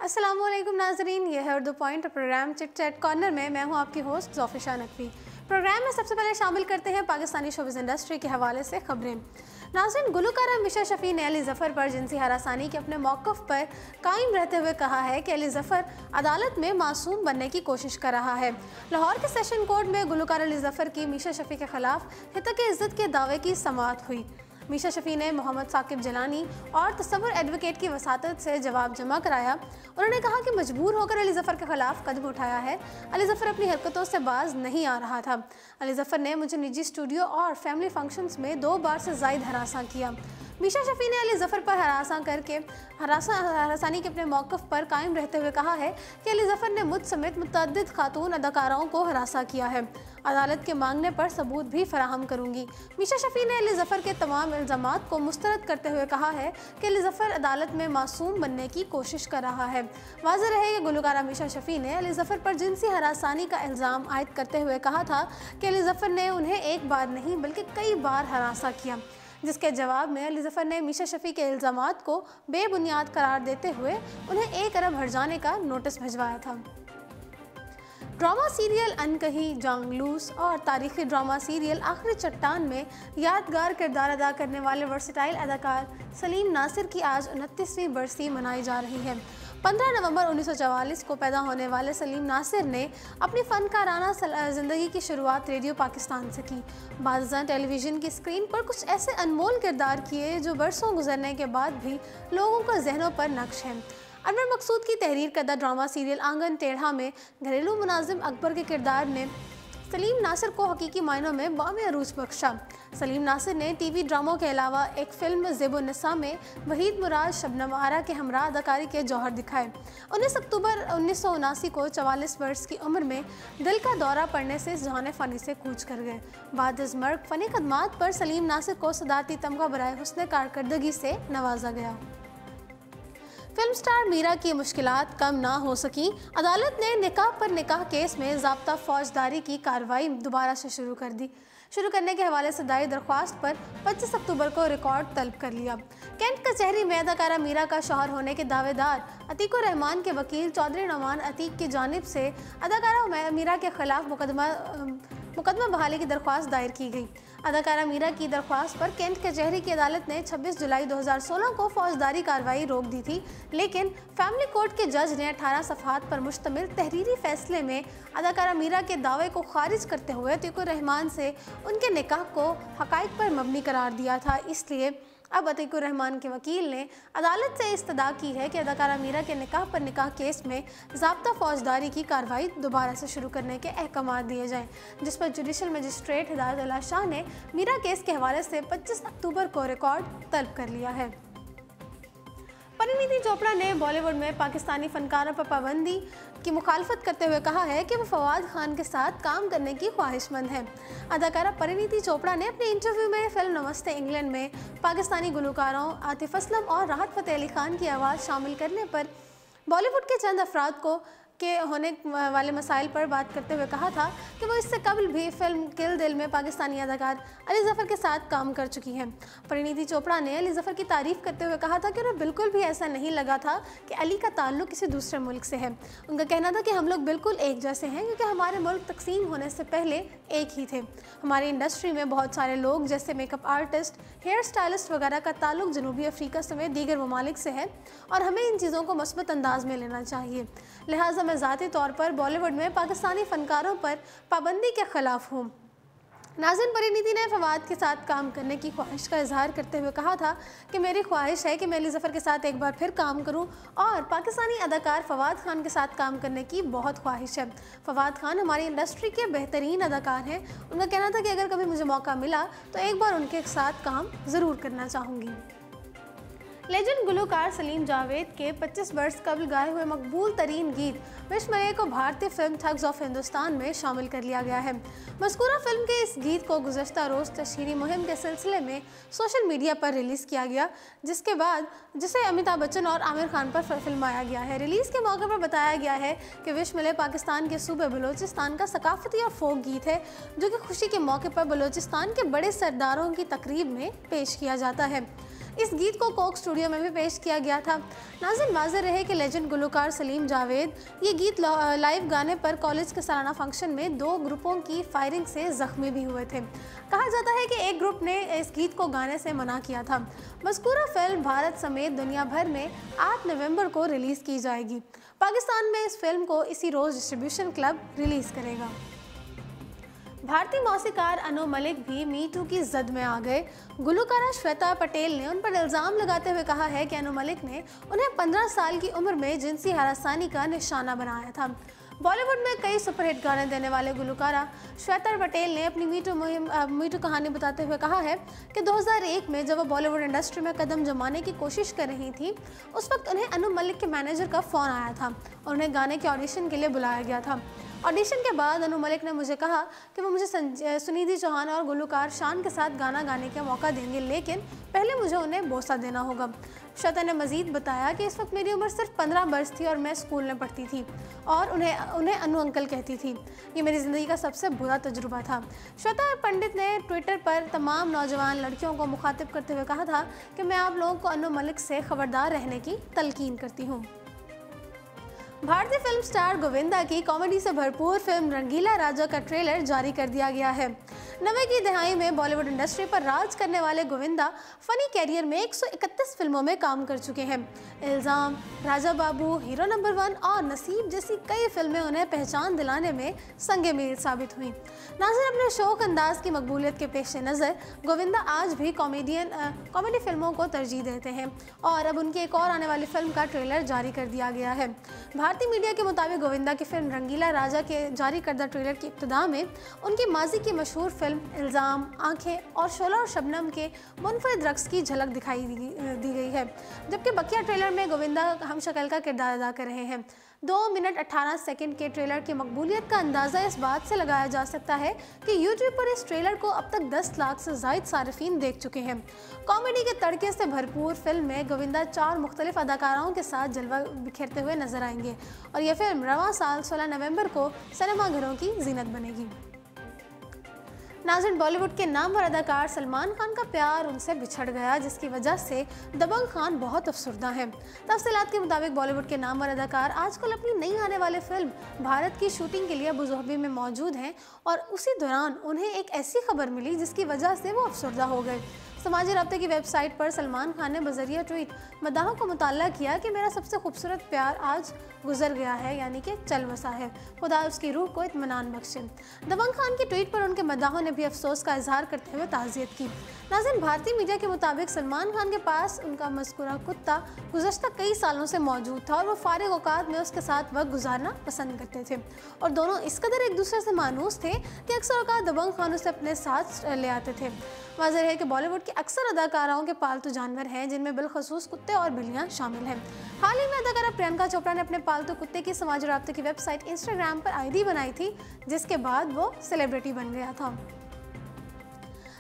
अस्सलामुअलैकुम नाजरीन, ये है Urdu point programme chit chat corner में मैं हूँ आपकी होस्ट ज़ोफिशा नकवी। प्रोग्राम में सबसे पहले शामिल करते हैं पाकिस्तानी शोबिज़ इंडस्ट्री के हवाले से खबरें। नाज़रीन, गुलकारा मीशा शफ़ी ने अली ज़फ़र पर जिनसी हरासानी के अपने मौक़िफ़ पर कायम रहते हुए कहा है कि अली ज़फ़र अदालत में मासूम बनने की कोशिश कर रहा है। लाहौर के सेशन कोर्ट में गुलकार अली ज़फ़र की मीशा शफ़ी के ख़िलाफ़ हितक इज़्ज़त के दावे की समाअत हुई। मीशा शफ़ी ने मोहम्मद साकिब जलानी और तसव्वुर एडवोकेट की वसातत से जवाब जमा कराया। उन्होंने कहा कि मजबूर होकर अली ज़फ़र के ख़िलाफ़ कदम उठाया है। अली ज़फ़र अपनी हरकतों से बाज नहीं आ रहा था। अली ज़फ़र ने मुझे निजी स्टूडियो और फैमिली फंक्शंस में 2 बार से ज़ायद हरासा किया। मीशा शफ़ी ने अली ज़फ़र पर हरासानी के अपने मौक़िफ़ पर कायम रहते हुए कहा है कि अली ज़फ़र ने मुझ समेत मुतअद्दिद खातून अदाकाराओं को हरासा किया है। अदालत के मांगने पर सबूत भी फराहम करूंगी। मीशा शफ़ी ने अली ज़फ़र के तमाम इल्ज़ामात को मुस्तरद करते हुए कहा है कि अली ज़फ़र अदालत में मासूम बनने की कोशिश कर रहा है। वाज़ेह रहे कि गुलकारा मीशा शफ़ी ने अली ज़फ़र पर जिनसी हरासानी का इल्ज़ाम आयद करते हुए कहा था कि अली ज़फ़र ने उन्हें एक बार नहीं बल्कि कई बार हरासा किया, जिसके जवाब में अली ज़फ़र ने मीशा शफ़ी के इल्ज़ामात को बेबुनियाद करार देते हुए उन्हें 1 अरब हर्जाने का नोटिस भिजवाया था। ड्रामा सीरियल अनकही, जांगलूस और तारीखी ड्रामा सीरियल आखिरी चट्टान में यादगार किरदार अदा करने वाले वर्सेटाइल अदाकार सलीम नासिर की आज 29वीं बरसी मनाई जा रही है। 15 नवंबर 1944 को पैदा होने वाले सलीम नासिर ने अपनी फ़नकाराना ज़िंदगी की शुरुआत रेडियो पाकिस्तान से की। बाज़ां टेलीविज़न की स्क्रीन पर कुछ ऐसे अनमोल किरदार किए जो बरसों गुजरने के बाद भी लोगों के जहनों पर नक्श हैं। अनवर मकसूद की तहरीर करदा ड्रामा सीरियल आंगन टेढ़ा में घरेलू मुनाजिम अकबर के किरदार ने सलीम नासिर को हकीकी मायनों में बामे अरूज बख्शा। सलीम नासिर ने टीवी ड्रामों के अलावा एक फ़िल्म ज़ेबुन्निसा में वहीद मुराद शबनम आरा के हमरा अदाकारी के जौहर दिखाए। 19 अक्टूबर 1979 को 44 वर्ष की उम्र में दिल का दौरा पड़ने से जहान फ़नी से कूच कर गए। बाद अज़ मर्ग फ़नी खदमात पर सलीम नासिर को सदारती तमगा बराए हुस्न कारकर्दगी से नवाजा गया। फिल्म स्टार मीरा की मुश्किलात कम ना हो सकी। अदालत ने निकाह पर निकाह केस में ज़ाब्ता फौजदारी की कार्रवाई दोबारा से शुरू करने के हवाले से दायर दरख्वास्त पर 25 अक्टूबर को रिकॉर्ड तलब कर लिया। कैंट कचहरी में अदाकारा मीरा का शौहर होने के दावेदार अतीकुर रहमान के वकील चौधरी नमान अतीक की जानिब से अदाकारा मीरा के खिलाफ मुकदमा बहाली की दरख्वास्त दायर की गई। अदाकारा मीरा की दरख्वास्त पर कैंट कचहरी की अदालत ने 26 जुलाई 2016 को फौजदारी कार्रवाई रोक दी थी, लेकिन फैमिली कोर्ट के जज ने 18 सफ़हात पर मुश्तमिल तहरीरी फैसले में अदाकारा मीरा के दावे को खारिज करते हुए अतीकुर रहमान से उनके निकाह को हक़ाइक़ पर मबनी करार दिया था। इसलिए अब अतीकुर रहमान के वकील ने अदालत से इस्तदा की है कि अदाकारा मीरा के निकाह पर निकाह केस में ज़ाब्ता फौजदारी की कार्रवाई दोबारा से शुरू करने के अहकाम दिए जाएं, जिस पर जुडिशल मजिस्ट्रेट हिदायतुल्लाह शाह ने मीरा केस के हवाले से 25 अक्टूबर को रिकॉर्ड तलब कर लिया है। परिणीति चोपड़ा ने बॉलीवुड में पाकिस्तानी फनकारों पर पाबंदी की मुखालफत करते हुए कहा है कि वो फवाद खान के साथ काम करने की ख्वाहिशमंद है। अदाकारा परिणीति चोपड़ा ने अपने इंटरव्यू में फिल्म नमस्ते इंग्लैंड में पाकिस्तानी गुलकारों आतिफ असलम और राहत फ़तेह अली खान की आवाज़ शामिल करने पर बॉलीवुड के चंद अफराद के होने वाले मसाइल पर बात करते हुए कहा था कि वो इससे कबल भी फिल्म किल दिल में पाकिस्तानी अदाकार अली ज़फ़र के साथ काम कर चुकी हैं। परिणीति चोपड़ा ने अली ज़फ़र की तारीफ़ करते हुए कहा था कि उन्हें बिल्कुल भी ऐसा नहीं लगा था कि अली का ताल्लुक़ किसी दूसरे मुल्क से है। उनका कहना था कि हम लोग बिल्कुल एक जैसे हैं, क्योंकि हमारे मुल्क तकसीम होने से पहले एक ही थे। हमारी इंडस्ट्री में बहुत सारे लोग जैसे मेकअप आर्टिस्ट, हेयर स्टाइलिस्ट वगैरह का ताल्लुक़ जनूबी अफ्रीका समेत दीगर ममालिक से है और हमें इन चीज़ों को मस्बत अंदाज में लेना चाहिए। लिहाजा मैं ज़ाती तौर पर बॉलीवुड में पाकिस्तानी फ़नकारों पर पाबंदी के ख़िलाफ़ हूँ। नाज़रीन, परिणीति ने फवाद के साथ काम करने की ख्वाहिश का इजहार करते हुए कहा था कि मेरी ख्वाहिश है कि मैं अली ज़फ़र के साथ एक बार फिर काम करूं और पाकिस्तानी अदाकार फवाद खान के साथ काम करने की बहुत ख्वाहिश है। फवाद खान हमारी इंडस्ट्री के बेहतरीन अदाकार हैं। उनका कहना था कि अगर कभी मुझे मौका मिला तो एक बार उनके साथ काम ज़रूर करना चाहूँगी। लेजेंड गुलकार सलीम जावेद के 25 वर्ष कबल गाए हुए मकबूल तरीन गीत विश मरे को भारतीय फिल्म थग्स ऑफ हिंदुस्तान में शामिल कर लिया गया है। मज़कूरा फिल्म के इस गीत को गुज़श्ता रोज़ तशहीरी मुहिम के सिलसिले में सोशल मीडिया पर रिलीज़ किया गया, जिसे अमिताभ बच्चन और आमिर खान पर फिल्माया गया है। रिलीज़ के मौके पर बताया गया है कि विश मिले पाकिस्तान के सूबे बलूचिस्तान का सकाफती और फोक गीत है, जो कि खुशी के मौके पर बलूचिस्तान के बड़े सरदारों की तकरीब में पेश किया जाता है। इस गीत को कोक स्टूडियो में भी पेश किया गया था। नाज़रीन, वाज़ेह रहे कि लेजेंड गुलकार सलीम जावेद ये गीत लाइव गाने पर कॉलेज के सालाना फंक्शन में 2 ग्रुपों की फायरिंग से जख्मी भी हुए थे। कहा जाता है कि एक ग्रुप ने इस गीत को गाने से मना किया था। मज़कूरा फिल्म भारत समेत दुनिया भर में 8 नवंबर को रिलीज़ की जाएगी। पाकिस्तान में इस फिल्म को इसी रोज़ डिस्ट्रीब्यूशन क्लब रिलीज़ करेगा। भारतीय मौसीकार अनु मलिक भी मी टू की जद में आ गए। गुलकारा श्वेता पटेल ने उन पर इल्ज़ाम लगाते हुए कहा है कि अनु मलिक ने उन्हें 15 साल की उम्र में जिनसी हरासानी का निशाना बनाया था। बॉलीवुड में कई सुपरहिट गाने देने वाले गुलकारा श्वेता पटेल ने अपनी मी टू कहानी बताते हुए कहा है कि 2001 में जब वो बॉलीवुड इंडस्ट्री में कदम जमाने की कोशिश कर रही थी, उस वक्त उन्हें अनु मलिक के मैनेजर का फ़ोन आया था और उन्हें गाने के ऑडिशन के लिए बुलाया गया था। ऑडिशन के बाद अनु मलिक ने मुझे कहा कि वो मुझे सुनिधि चौहान और गुलकार शान के साथ गाना गाने का मौका देंगे, लेकिन पहले मुझे उन्हें बोसा देना होगा। श्वेता ने मजीद बताया कि इस वक्त मेरी उम्र सिर्फ 15 वर्ष थी और मैं स्कूल में पढ़ती थी और उन्हें अनु अंकल कहती थी। ये मेरी ज़िंदगी का सबसे बुरा तजुर्बा था। श्वेता पंडित ने ट्विटर पर तमाम नौजवान लड़कियों को मुखातिब करते हुए कहा था कि मैं आप लोगों को अनु मलिक से खबरदार रहने की तलकीन करती हूँ। भारतीय फिल्म स्टार गोविंदा की कॉमेडी से भरपूर फिल्म रंगीला राजा का ट्रेलर जारी कर दिया गया है। 90 की दहाई में बॉलीवुड इंडस्ट्री पर राज करने वाले गोविंदा फनी कैरियर में 131 फिल्मों में काम कर चुके हैं। इल्ज़ाम, राजा बाबू, हीरो नंबर 1 और नसीब जैसी कई फिल्में उन्हें पहचान दिलाने में संगे मील साबित हुई। नाज़रीन, अपने शौक अंदाज की मकबूलियत के पेश नज़र गोविंदा आज भी कॉमेडी फिल्मों को तरजीह देते हैं और अब उनकी एक और आने वाली फिल्म का ट्रेलर जारी कर दिया गया है। भारतीय मीडिया के मुताबिक गोविंदा की फिल्म रंगीला राजा के जारी करदा ट्रेलर की इब्तिदा में उनकी माजी की मशहूर फिल्म इल्ज़ाम, आंखें और शोला और शबनम के मुनफरिद रक्स की झलक दिखाई दी गई है, जबकि बकिया ट्रेलर में गोविंदा हमशक्ल का किरदार अदा कर रहे हैं। 2 मिनट 18 सेकंड के ट्रेलर की मकबूलियत का अंदाज़ा इस बात से लगाया जा सकता है कि यूट्यूब पर इस ट्रेलर को अब तक 10 लाख से ज़ायद सारिफीन देख चुके हैं। कॉमेडी के तड़के से भरपूर फिल्म में गोविंदा 4 मुख्तलिफ अदाकाराओं के साथ जलवा बिखेरते हुए नजर आएंगे और यह फिल्म रवां साल 16 नवंबर को सिनेमाघरों की जीनत बनेगी। नाज़रीन, बॉलीवुड के नामवर अदाकार सलमान खान का प्यार उनसे बिछड़ गया, जिसकी वजह से दबंग खान बहुत अफसरदा है। तफसीलात के मुताबिक बॉलीवुड के नामवर अदाकार आजकल अपनी नई आने वाली फिल्म भारत की शूटिंग के लिए अबू ज़हबी में मौजूद हैं और उसी दौरान उन्हें एक ऐसी खबर मिली जिसकी वजह से वो अफसरदा हो गए। समाजी राब्ते की वेबसाइट पर सलमान खान ने बजरिया ट्वीट मदाहों को मुताल्ला किया कि मेरा सबसे खूबसूरत प्यार आज गुजर गया है, यानी कि चल बसा है, खुदा उसकी रूह को इत्मीनान बख्शे। दबंग खान की ट्वीट पर उनके मदाहों ने भी अफसोस का इजहार करते हुए ताज़ियत की। नाज़रीन, भारतीय मीडिया के मुताबिक सलमान खान के पास उनका मज़कूरा कुत्ता गुज़श्ता कई सालों से मौजूद था और वो फारिग औकात में उसके साथ वक्त गुजारना पसंद करते थे और दोनों इस कदर एक दूसरे से मानूस थे कि अक्सर औकात दबंग खान उसे अपने साथ ले आते थे। वाज़ेह है कि बॉलीवुड के अक्सर अदाकाराओं के पालतू जानवर हैं, जिनमें बिलखसूस कुत्ते और बिल्लियाँ शामिल हैं। हाल ही में अदाकारा प्रियंका चोपड़ा ने अपने पालतू कुत्ते की समाजी राब्ते की वेबसाइट इंस्टाग्राम पर आईडी बनाई थी, जिसके बाद वो सेलिब्रिटी बन गया था।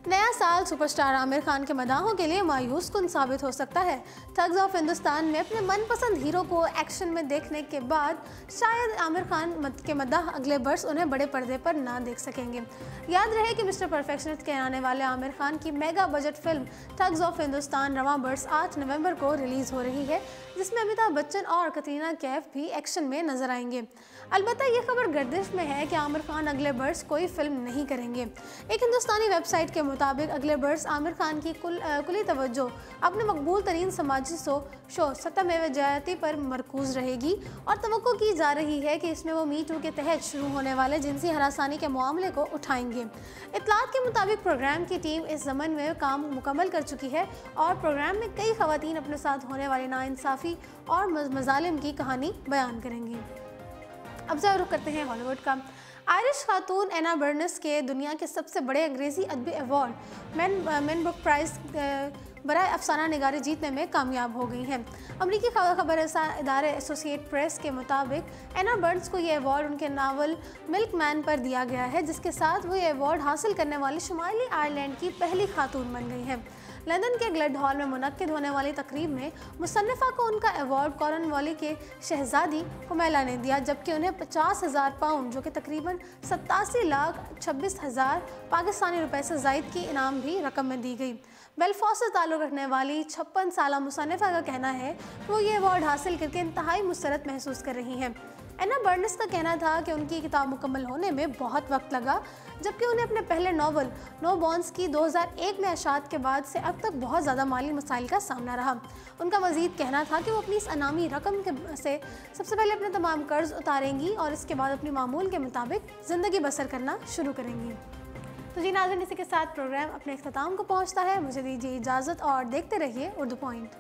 नया साल सुपरस्टार आमिर खान के मदाहों के लिए मायूस कुन साबित हो सकता है। ठग्स ऑफ हिंदुस्तान में अपने मनपसंद हीरो को एक्शन में देखने के बाद शायद आमिर खान के मदाह अगले बरस उन्हें बड़े पर्दे पर ना देख सकेंगे। याद रहे कि मिस्टर परफेक्शनिस्ट के आने वाले आमिर खान की mega budget film thugs of Hindustan रवां बरस 8 नवंबर को रिलीज़ हो रही है, जिसमें अमिताभ बच्चन और कतरीना कैफ भी एक्शन में नजर आएंगे। अलबत्ता ये खबर गर्दिश में है कि आमिर खान अगले बरस कोई फिल्म नहीं करेंगे। एक हिंदुस्तानी वेबसाइट के मुताबिक अगले बरस आमिर खान की कुली तवज्जो अपने मकबूल तरीन समाजी शो सत्यमेव जयते पर मरकूज रहेगी और तवक्को की जा रही है कि इसमें वो मी टू के तहत शुरू होने वाले जिनसी हरासानी के मामले को उठाएंगे। इत्तलात के मुताबिक प्रोग्राम की टीम इस ज़मन में काम मुकम्मल कर चुकी है और प्रोग्राम में कई खवातीन अपने साथ होने वाली नाइंसाफ़ी और मज़ालिम की कहानी बयान करेंगी। अब जरा रुख करते हैं हॉलीवुड का। आयरिश खातून एना बर्नेस के दुनिया के सबसे बड़े अंग्रेज़ी अदबी अवार्ड मैन बुक प्राइज़ बराए अफसाना निगारी जीतने में कामयाब हो गई हैं। अमरीकी खबर इदारे एसोसिएट प्रेस के मुताबिक एना बर्न्स को ये अवार्ड उनके नावल मिल्कमैन पर दिया गया है, जिसके साथ वो ये अवार्ड हासिल करने वाली शुमाली आयरलैंड की पहली खातून बन गई हैं। लंदन के ग्लैड हॉल में मुनक्किद होने वाली तकरीब में मुसन्निफ़ा को उनका अवार्ड कॉर्नवाली के शहजादी हुमैला ने दिया, जबकि उन्हें 50,000 पाउंड जो कि तकरीबन 87,26,000 पाकिस्तानी रुपए से ज़ायद की इनाम भी रकम में दी गई। बेलफास्ट से ताल्लुक़ रखने वाली 56 साला मुसन्निफ़ा का कहना है कि वो ये अवार्ड हासिल करके इंतहाई मुसरत महसूस कर रही हैं। एना बर्नस का कहना था कि उनकी किताब मुकम्मल होने में बहुत वक्त लगा, जबकि उन्हें अपने पहले नावल नो बॉन्स की 2001 में अशात के बाद से अब तक बहुत ज़्यादा माली मसाइल का सामना रहा। उनका मज़ीद कहना था कि वो अपनी इस अनामी रकम से सबसे पहले अपने तमाम कर्ज उतारेंगी और इसके बाद अपनी मामूल के मुताबिक ज़िंदगी बसर करना शुरू करेंगी। तो जी नाज़रीन, इसी के साथ प्रोग्राम अपने इख्तिताम को पहुँचता है। मुझे दीजिए इजाज़त और देखते रहिए उर्दू पॉइंट।